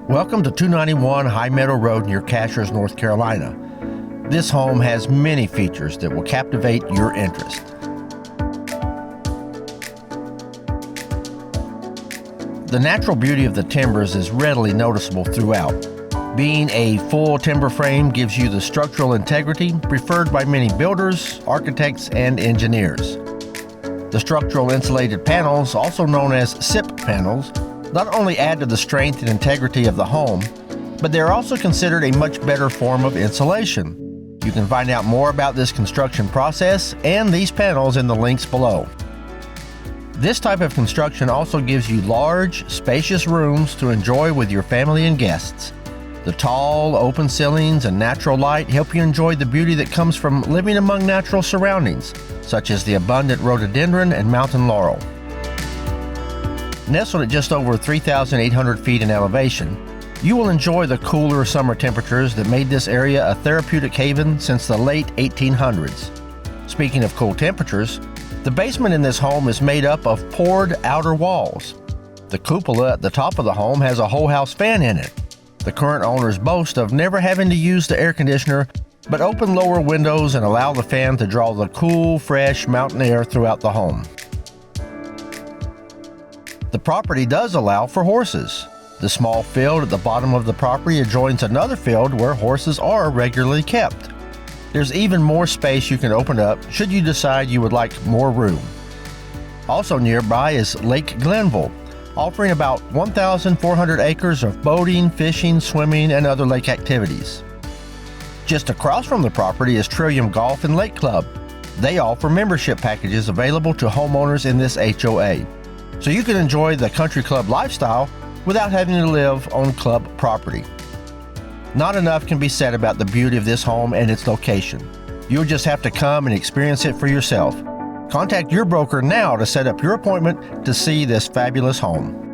Welcome to 291 High Meadow Raod near Cashiers, North Carolina. This home has many features that will captivate your interest. The natural beauty of the timbers is readily noticeable throughout. Being a full timber frame gives you the structural integrity preferred by many builders, architects, and engineers. The structural insulated panels, also known as SIP panels, not only add to the strength and integrity of the home, but they're also considered a much better form of insulation. You can find out more about this construction process and these panels in the links below. This type of construction also gives you large, spacious rooms to enjoy with your family and guests. The tall, open ceilings and natural light help you enjoy the beauty that comes from living among natural surroundings, such as the abundant Rhododendron and Mountain Laurel. Nestled at just over 3,800 feet in elevation, you will enjoy the cooler summer temperatures that made this area a therapeutic haven since the late 1800s. Speaking of cool temperatures, the basement in this home is made up of poured outer walls. The cupola at the top of the home has a whole house fan in it. The current owners boast of never having to use the air conditioner, but open lower windows and allow the fan to draw the cool, fresh mountain air throughout the home. The property does allow for horses. The small field at the bottom of the property adjoins another field where horses are regularly kept. There's even more space you can open up should you decide you would like more room. Also nearby is Lake Glenville, offering about 1,400 acres of boating, fishing, swimming, and other lake activities. Just across from the property is Trillium Golf and Lake Club. They offer membership packages available to homeowners in this HOA, so you can enjoy the country club lifestyle without having to live on club property. Not enough can be said about the beauty of this home and its location. You'll just have to come and experience it for yourself. Contact your broker now to set up your appointment to see this fabulous home.